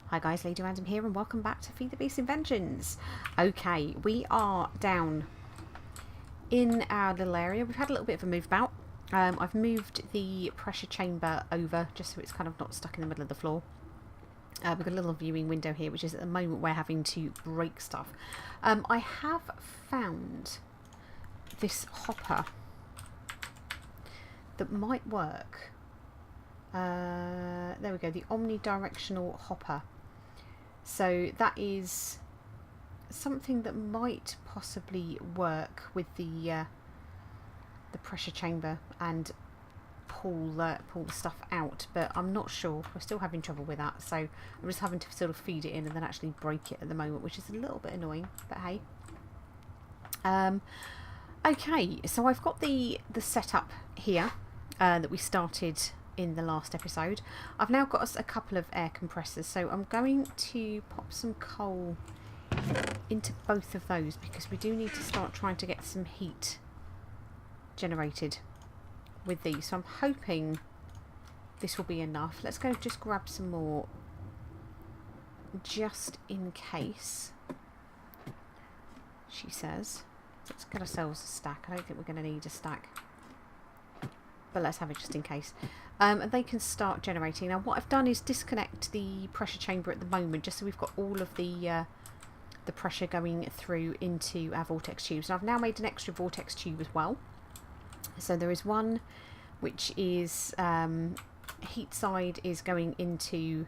Hi guys, Lady Random here and welcome back to FTB Inventions. Okay, we are down in our little area. We've had a little bit of a move about. I've moved the pressure chamber over just so it's kind of not stuck in the middle of the floor. We've got a little viewing window here, which is at the moment we're having to break stuff. I have found this hopper that might work. There we go, the omnidirectional hopper. So that is something that might possibly work with the pressure chamber and pull the stuff out, but I'm not sure. We're still having trouble with that, so I'm just having to sort of feed it in and then actually break it at the moment, which is a little bit annoying, but hey. Okay, so I've got the setup here that we started in the last episode. I've now got us a couple of air compressors, so I'm going to pop some coal into both of those because we do need to start trying to get some heat generated with these. So I'm hoping this will be enough. Let's go just grab some more just in case, she says. Let's get ourselves a stack. I don't think we're going to need a stack, but let's have it just in case. And they can start generating. Now what I've done is disconnect the pressure chamber at the moment, just so we've got all of the pressure going through into our vortex tubes. And I've now made an extra vortex tube as well. So there is one which is heat side is going into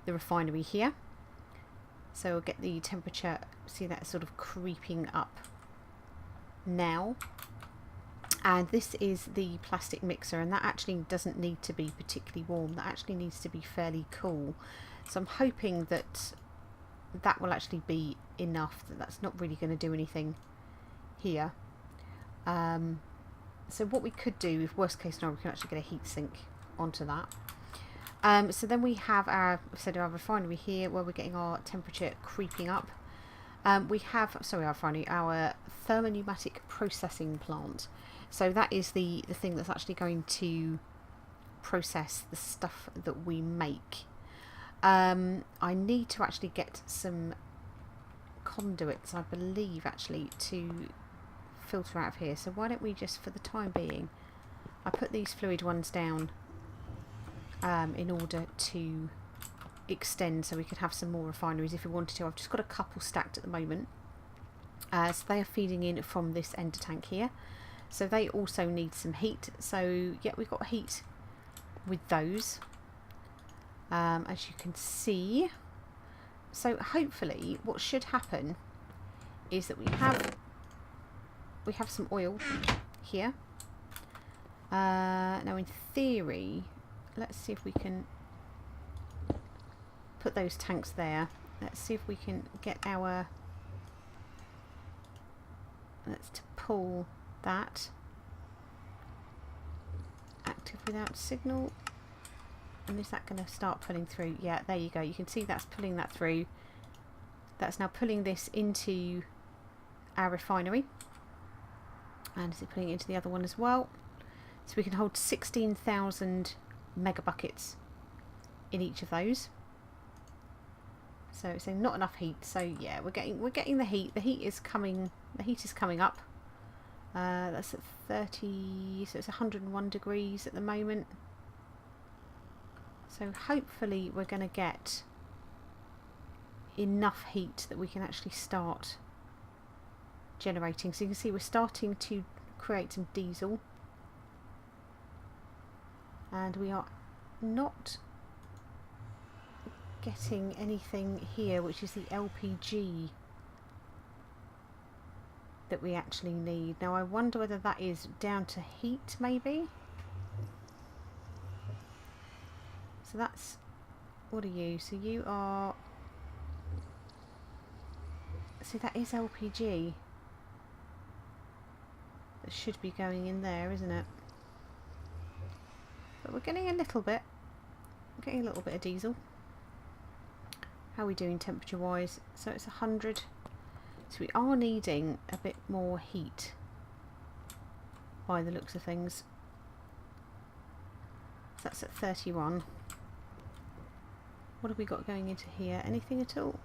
the refinery here. So we'll get the temperature, see that sort of creeping up now. And this is the plastic mixer, and that actually doesn't need to be particularly warm. That actually needs to be fairly cool. So I'm hoping that that will actually be enough, that that's not really going to do anything here. So what we could do, if worst case scenario, we can actually get a heat sink onto that. So then we have our refinery here, where we're getting our temperature creeping up. We have, sorry, our refinery, our thermopneumatic processing plant. So that is the thing that's actually going to process the stuff that we make. I need to actually get some conduits, I believe, actually, to filter out of here. So why don't we just, for the time being, I put these fluid ones down in order to extend so we could have some more refineries if we wanted to. I've just got a couple stacked at the moment. So they are feeding in from this ender tank here. So they also need some heat. So yeah, we've got heat with those, as you can see. So hopefully what should happen is that we have some oil here. Now in theory, let's see if we can put those tanks there. Let's see if we can get our, let's to pull that. Active without signal. And is that going to start pulling through? Yeah, there you go. You can see that's pulling that through. That's now pulling this into our refinery. And is it putting it into the other one as well? So we can hold 16,000 mega buckets in each of those. So it's not enough heat. So yeah, we're getting the heat. The heat is coming. The heat is coming up. That's at 30. So it's 101 degrees at the moment. So hopefully we're going to get enough heat that we can actually start generating. So you can see we're starting to create some diesel, and we are not getting anything here, which is the LPG that we actually need. Now I wonder whether that is down to heat, maybe. So that's, what are you? So you are, see, that is LPG that should be going in there, isn't it? But we're getting a little bit, of diesel. How are we doing temperature wise? So it's 100. So we are needing a bit more heat by the looks of things. So that's at 31. What have we got going into here? Anything at all?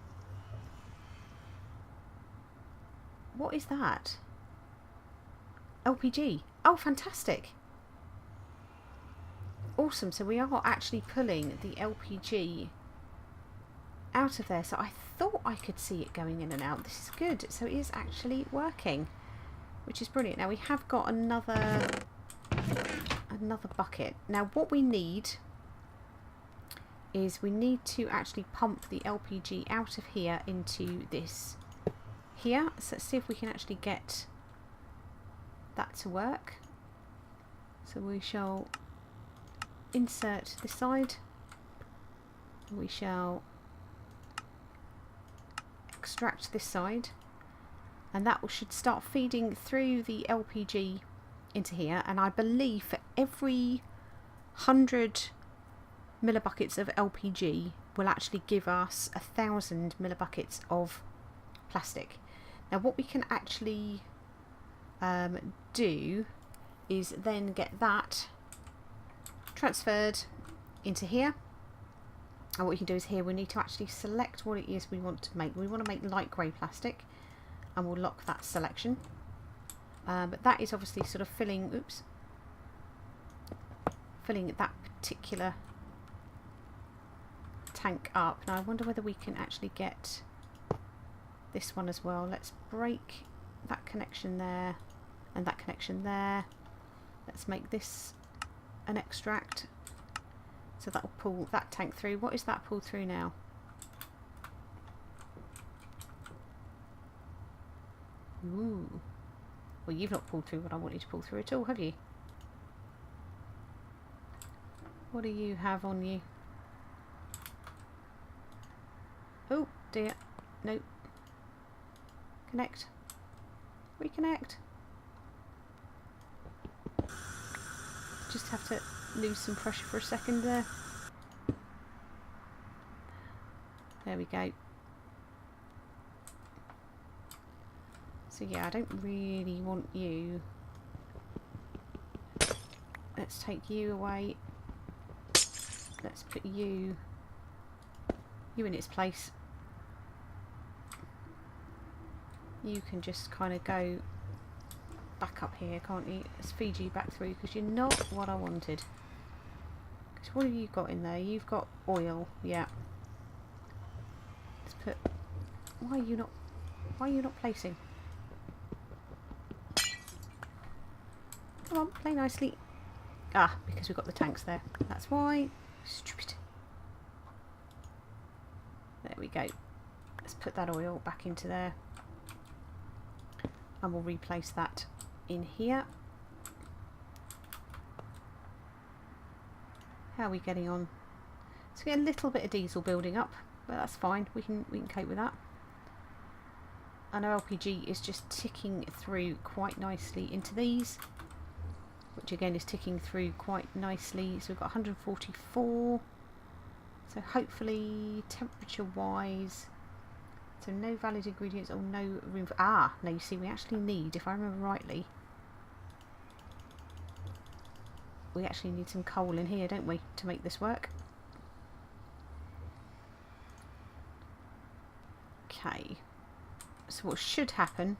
What is that? LPG. Oh, fantastic. Awesome. So we are actually pulling the LPG out of there. So I thought I could see it going in and out. This is good. So it is actually working, which is brilliant. Now we have got another bucket. Now what we need is we need to actually pump the LPG out of here into this here. So let's see if we can actually get that to work. So we shall insert this side. We shall extract this side, and that should start feeding through the LPG into here. And I believe for every 100 millibuckets of LPG will actually give us 1,000 millibuckets of plastic. Now what we can actually do is then get that transferred into here. And what we can do is here we need to actually select what it is we want to make. We want to make light grey plastic, and we'll lock that selection. But that is obviously sort of filling that particular tank up. Now I wonder whether we can actually get this one as well. Let's break that connection there and that connection there. Let's make this an extract, so that will pull that tank through. What is that pulled through now? Ooh. Well, you've not pulled through what I want you to pull through at all, have you? What do you have on you? Oh dear. Nope. Connect. Reconnect. Just have to lose some pressure for a second there. There we go. So yeah, I don't really want you. Let's take you away. Let's put you in its place. You can just kind of go back up here, can't you? Let's feed you back through, because you're not what I wanted. Because what have you got in there? You've got oil, yeah. Let's put. Why are you not placing? Come on, play nicely. Ah, because we've got the tanks there. That's why. Stupid. There we go. Let's put that oil back into there. And we'll replace that in here. How are we getting on? So we get a little bit of diesel building up, but that's fine. We can cope with that. And our LPG is just ticking through quite nicely into these, which again is ticking through quite nicely. So we've got 144. So hopefully temperature wise, so no valid ingredients or no room for, no, you see we actually need, if I remember rightly, we actually need some coal in here, don't we, to make this work. Okay, so what should happen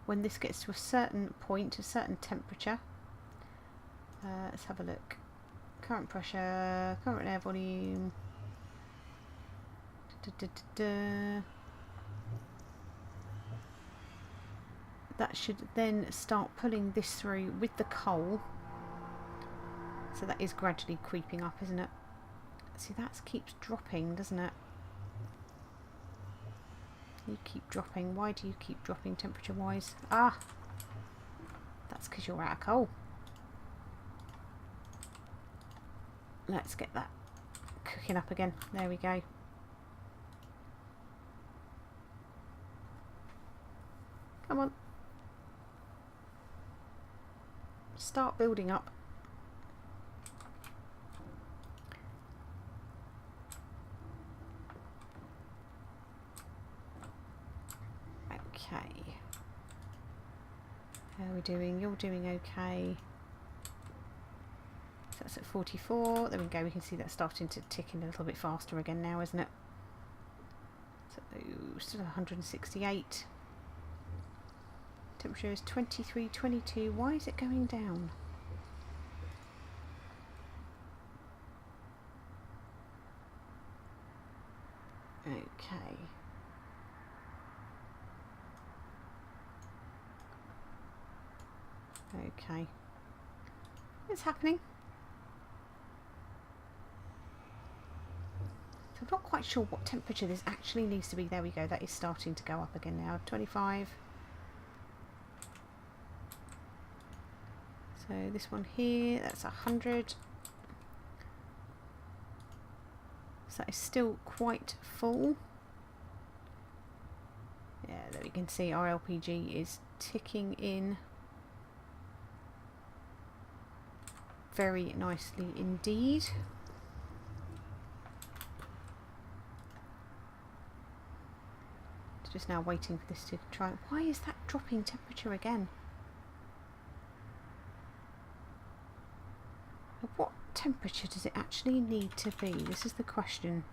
when this gets to a certain point, a certain temperature, let's have a look. Current pressure, current air volume. That should then start pulling this through with the coal. So that is gradually creeping up, isn't it? See, that keeps dropping, doesn't it? You keep dropping. Why do you keep dropping temperature wise? Ah, that's because you're out of coal. Let's get that cooking up again. There we go. Come on. Start building up. Okay. How are we doing? You're doing okay. So That's at 44. There we go. We can see that's starting to tick in a little bit faster again now, isn't it? So still 168. Temperature is 23, 22. Why is it going down? Okay. Okay. It's happening. So I'm not quite sure what temperature this actually needs to be. There we go. That is starting to go up again now. 25. So this one here, that's 100. So that is still quite full. Yeah, there we can see our LPG is ticking in very nicely indeed. Just now waiting for this to try. Why is that dropping temperature again? What temperature does it actually need to be? This is the question.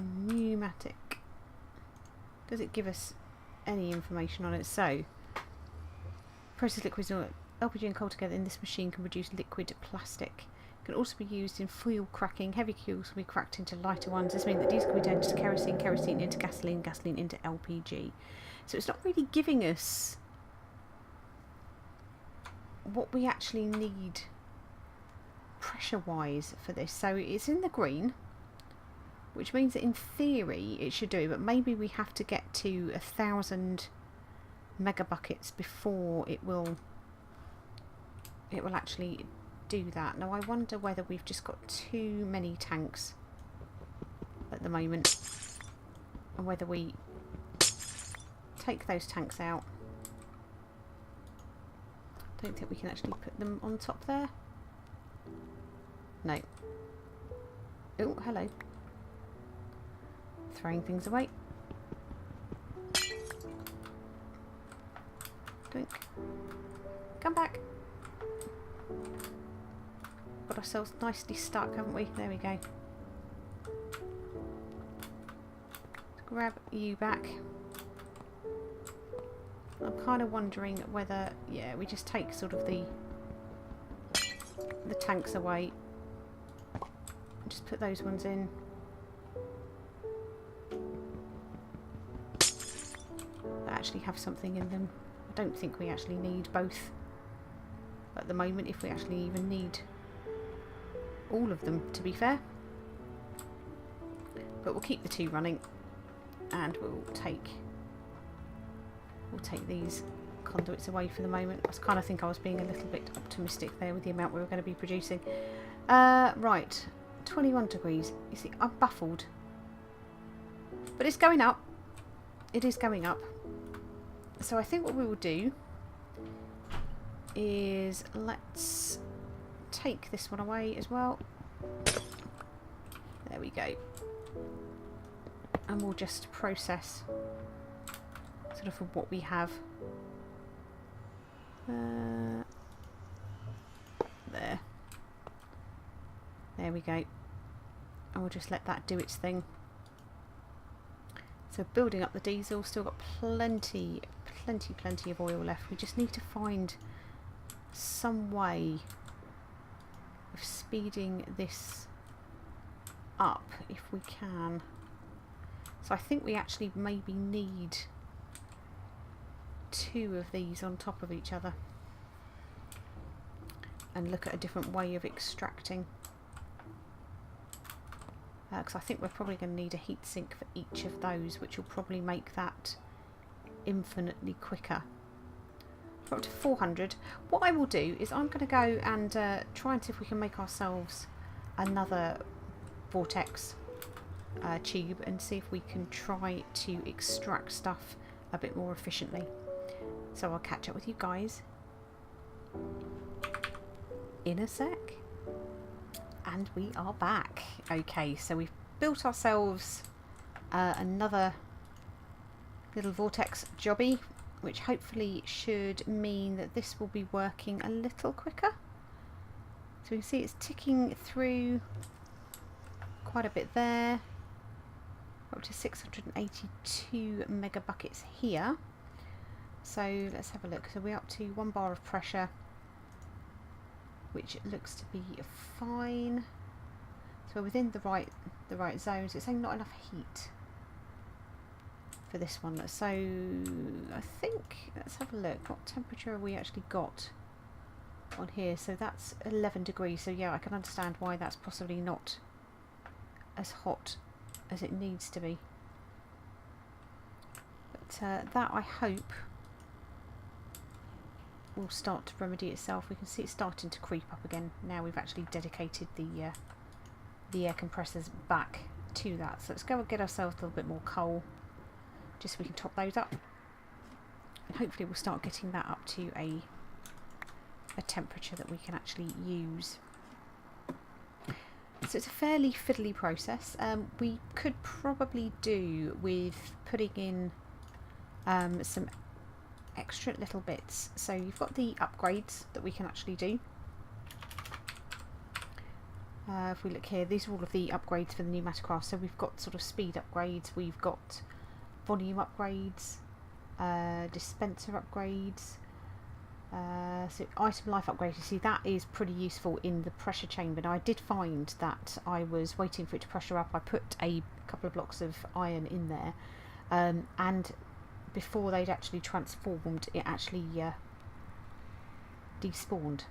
Pneumatic. Does it give us any information on it? So, process liquids or LPG and coal together in this machine can produce liquid plastic. It can also be used in fuel cracking. Heavy fuels can be cracked into lighter ones. This means that diesel can be turned into kerosene, kerosene into gasoline, gasoline into LPG. So it's not really giving us what we actually need pressure wise for this. So it's in the green, which means that in theory it should do, but maybe we have to get to 1,000 megabuckets before it will actually do that. Now I wonder whether we've just got too many tanks at the moment, and whether we take those tanks out. Don't think we can actually put them on top there. No. Oh, hello. Throwing things away. Doink. Come back. Got ourselves nicely stuck, haven't we? There we go. Let's grab you back. I'm kind of wondering whether, yeah, we just take sort of the tanks away. Just put those ones in. That actually have something in them. I don't think we actually need both at the moment, if we actually even need all of them, to be fair. But we'll keep the two running, and we'll take these conduits away for the moment. I kind of think I was being a little bit optimistic there with the amount we were going to be producing. Right, 21 degrees. You see, I'm baffled. But it's going up. It is going up. So I think what we will do is let's take this one away as well. There we go. And we'll just process sort of what we have. There. There we go. And we'll just let that do its thing. So building up the diesel, still got plenty of oil left. We just need to find some way of speeding this up if we can. So I think we actually maybe need 2 of these on top of each other and look at a different way of extracting, because I think we're probably going to need a heat sink for each of those, which will probably make that infinitely quicker. We're up to 400. What I will do is I'm going to go and try and see if we can make ourselves another vortex tube and see if we can try to extract stuff a bit more efficiently. So I'll catch up with you guys in a sec. And we are back. Okay, so we've built ourselves another little vortex jobby. which hopefully should mean that this will be working a little quicker. So we can see it's ticking through quite a bit there, up to 682 megabuckets here. So let's have a look. So we're up to 1 bar of pressure, which looks to be fine. So we're within the right zones. It's saying not enough heat for this one. So I think, let's have a look. What temperature have we actually got on here? So that's 11 degrees. So yeah, I can understand why that's possibly not as hot as it needs to be. But that, I hope, will start to remedy itself. We can see it's starting to creep up again now we've actually dedicated the air compressors back to that. So let's go and get ourselves a little bit more coal, just so we can top those up, and hopefully we'll start getting that up to a temperature that we can actually use. So it's a fairly fiddly process. We could probably do with putting in some extra little bits. So you've got the upgrades that we can actually do. If we look here, these are all of the upgrades for the Pneumaticraft. So we've got sort of speed upgrades, we've got volume upgrades, dispenser upgrades, so item life upgrades. You see, that is pretty useful in the pressure chamber. Now I did find that I was waiting for it to pressure up. I put a couple of blocks of iron in there, and before they'd actually transformed, it actually despawned.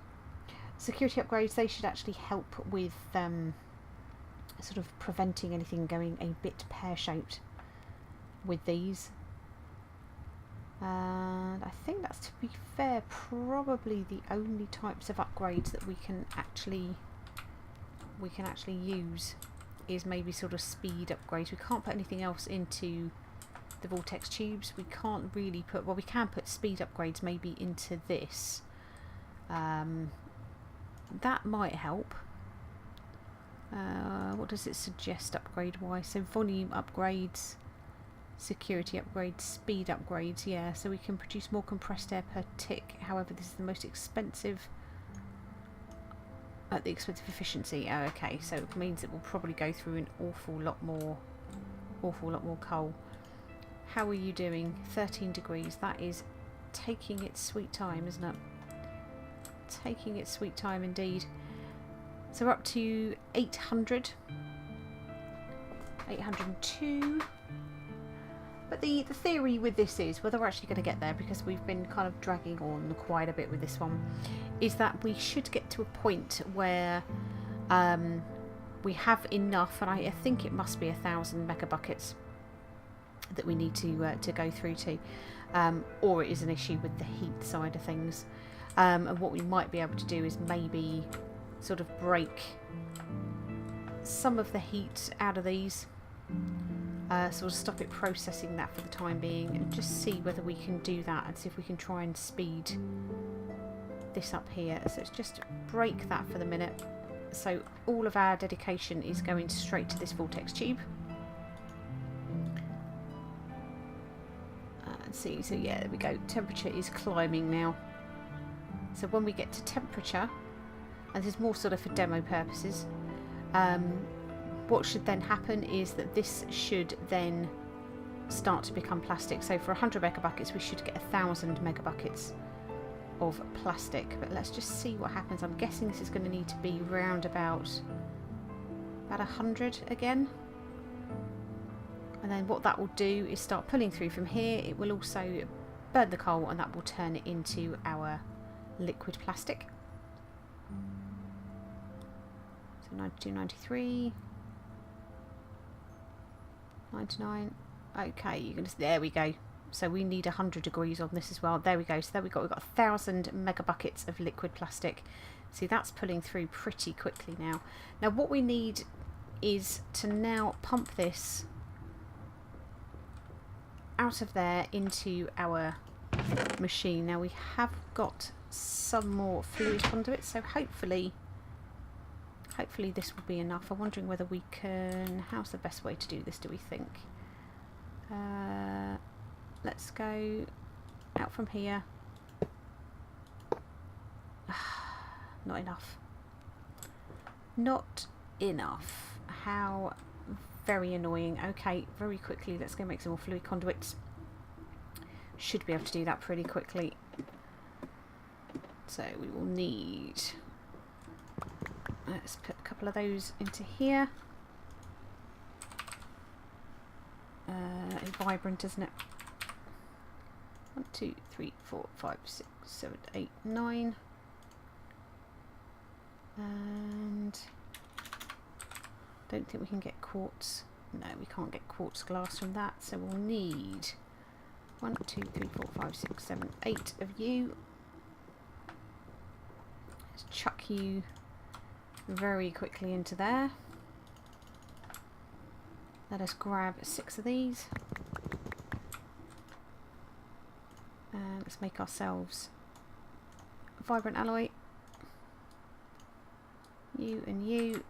Security upgrades, they should actually help with sort of preventing anything going a bit pear-shaped with these. And I think that's, to be fair, probably the only types of upgrades that we can actually use is maybe sort of speed upgrades. We can't put anything else into the vortex tubes. We can't really put, well, we can put speed upgrades maybe into this. That might help. What does it suggest upgrade wise? So volume upgrades, security upgrades, speed upgrades, yeah, so we can produce more compressed air per tick. However, this is the most expensive at the expense of efficiency. Oh, okay, so it means it will probably go through an awful lot more coal. How are you doing? 13 degrees. That is taking its sweet time, isn't it? Taking its sweet time indeed. So we're up to 802. But the theory with this is, whether we're actually going to get there, because we've been kind of dragging on quite a bit with this one, is that we should get to a point where we have enough, and I think it must be 1,000 megabuckets that we need to go through to, or it is an issue with the heat side of things. And what we might be able to do is maybe sort of break some of the heat out of these, sort of stop it processing that for the time being, and just see whether we can do that and see if we can try and speed this up here. So let's just break that for the minute. So all of our dedication is going straight to this vortex tube. And see, so yeah, there we go. Temperature is climbing now. So when we get to temperature, and this is more sort of for demo purposes, what should then happen is that this should then start to become plastic. So for 100 megabuckets we should get 1,000 megabuckets of plastic. But let's just see what happens. I'm guessing this is going to need to be round about 100 again. And then what that will do is start pulling through from here. It will also burn the coal, and that will turn it into our liquid plastic. So 92, 93, 99. Okay, you can just, there we go. So we need 100 degrees on this as well. There we go. So there we've got 1,000 megabuckets of liquid plastic. See, that's pulling through pretty quickly now. Now what we need is to now pump this out of there into our machine. Now we have got some more fluid conduit, so hopefully this will be enough. I'm wondering whether we can, how's the best way to do this, do we think? Let's go out from here. Not enough. Not enough. How very annoying. Okay, very quickly, let's go make some more fluid conduits. Should be able to do that pretty quickly. So we will need, let's put a couple of those into here. Vibrant, isn't it? 1, 2, 3, 4, 5, 6, 7, 8, 9. And don't think we can get quartz. No, we can't get quartz glass from that. So we'll need 1, 2, 3, 4, 5, 6, 7, 8 of you. Let's chuck you very quickly into there. Let us grab 6 of these. And let's make ourselves a vibrant alloy. You and you.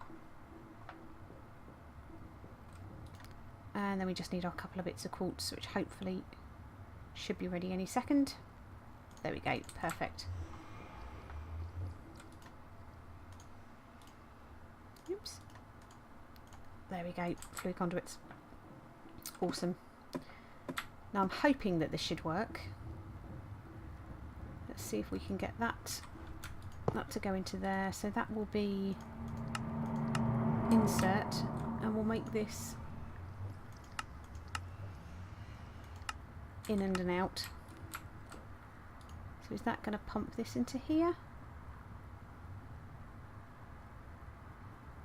And then we just need our couple of bits of quartz, which hopefully should be ready any second. There we go, perfect. Oops. There we go, fluid conduits. Awesome. Now I'm hoping that this should work. Let's see if we can get that to go into there. So that will be insert, and we'll make this in and an out. So is that going to pump this into here?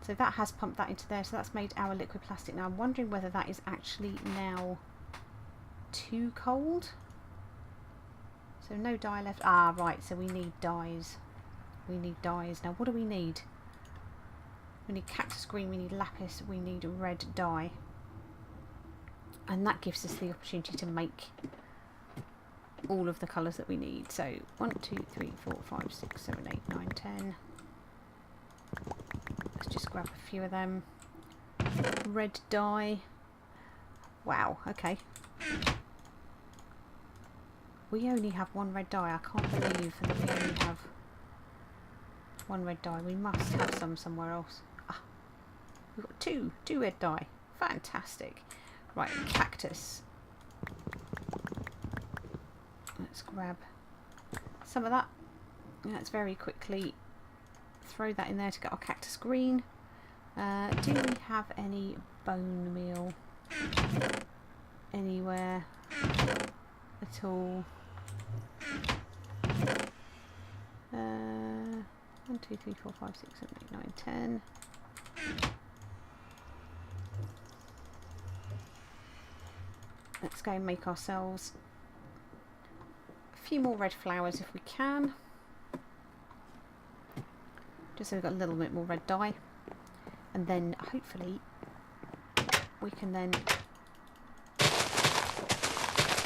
So that has pumped that into there, so that's made our liquid plastic. Now I'm wondering whether that is actually now too cold. So no dye left. Ah, right, so we need dyes. We need dyes. Now what do we need? We need cactus green, we need lapis, we need red dye. And that gives us the opportunity to make all of the colours that we need. So 1, 2, 3, 4, 5, 6, 7, 8, 9, 10. Let's just grab a few of them. Red dye. Wow, okay. We only have one red dye. I can't believe that we only have one red dye. We must have some somewhere else. Ah, we've got two red dye. Fantastic. Right, cactus. Let's grab some of that. Let's very quickly throw that in there to get our cactus green. Do we have any bone meal anywhere at all? 1, 2, 3, 4, 5, 6, 7, 8, 9, 10. Let's go and make ourselves a few more red flowers if we can. Just so we've got a little bit more red dye. And then hopefully we can then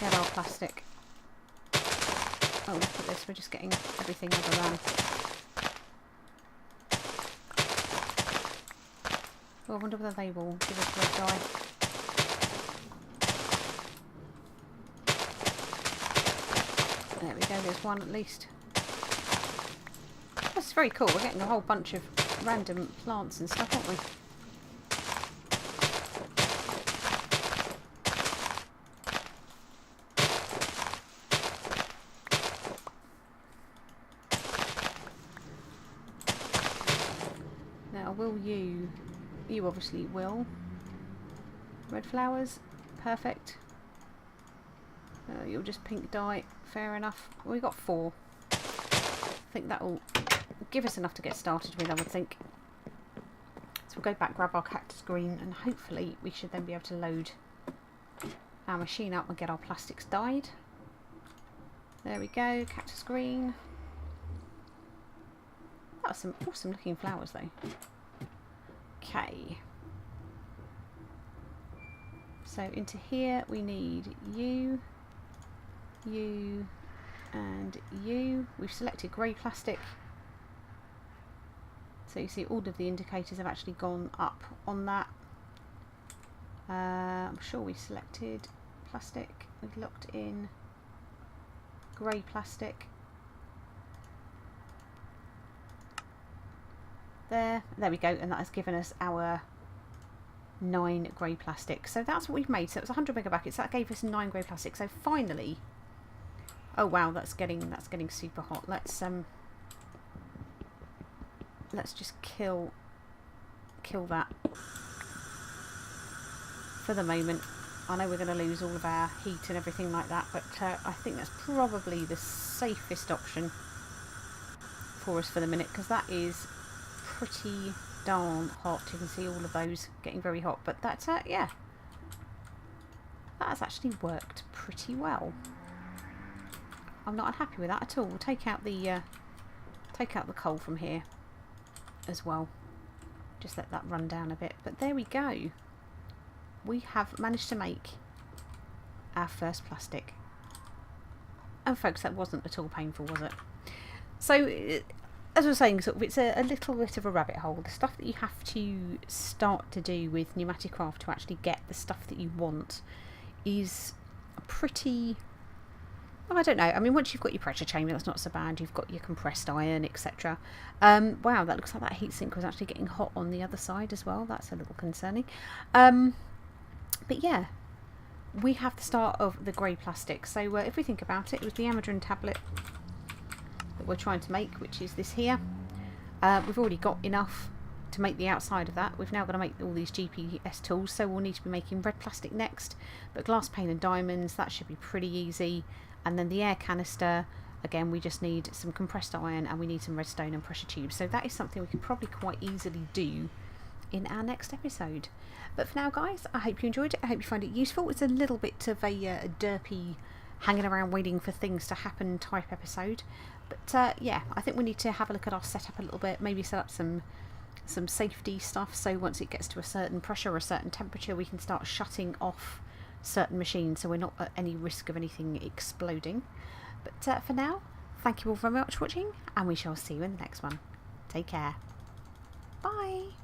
get our plastic. Oh, look at this, we're just getting everything overrun. Oh, I wonder whether they will give us red dye. There we go, there's one at least. That's very cool, we're getting a whole bunch of random plants and stuff, aren't we? Now, will you obviously will. Red flowers, perfect. You'll just pink dye, fair enough. We got 4. I think that will give us enough to get started with, I would think. So we'll go back, grab our cactus green, and hopefully we should then be able to load our machine up and get our plastics dyed. There we go, cactus green. That was some awesome looking flowers though. Okay. So into here we need you, you, and you. We've selected grey plastic. So you see all of the indicators have actually gone up on that. I'm sure we selected plastic. We've locked in grey plastic. There we go, and that has given us our 9 grey plastic. So that's what we've made. So it was 100 megabuckets. That gave us 9 grey plastic. So finally, oh wow, that's getting super hot. Let's just kill that for the moment. I know we're going to lose all of our heat and everything like that, but I think that's probably the safest option for us for the minute, because that is pretty darn hot. You can see all of those getting very hot, but that's yeah, that has actually worked pretty well. I'm not unhappy with that at all. We'll take out the coal from here as well. Just let that run down a bit. But there we go. We have managed to make our first plastic. And folks, that wasn't at all painful, was it? So, as I was saying, sort of, it's a little bit of a rabbit hole. The stuff that you have to start to do with Pneumaticraft to actually get the stuff that you want is pretty... Oh, I don't know. I mean, once you've got your pressure chamber, that's not so bad. You've got your compressed iron, etc. Wow, that looks like that heatsink was actually getting hot on the other side as well. That's a little concerning. But yeah, we have the start of the grey plastic. So if we think about it, it was the Amadrin tablet that we're trying to make, which is this here. We've already got enough to make the outside of that. We've now got to make all these GPS tools, so we'll need to be making red plastic next. But glass pane and diamonds, that should be pretty easy. And then the air canister, again, we just need some compressed iron and we need some redstone and pressure tubes. So that is something we could probably quite easily do in our next episode. But for now, guys, I hope you enjoyed it. I hope you find it useful. It's a little bit of a derpy, hanging around waiting for things to happen type episode. But yeah, I think we need to have a look at our setup a little bit. Maybe set up some safety stuff, so once it gets to a certain pressure or a certain temperature, we can start shutting off certain machines so we're not at any risk of anything exploding. But for now, thank you all very much for watching, and we shall see you in the next one. Take care. Bye.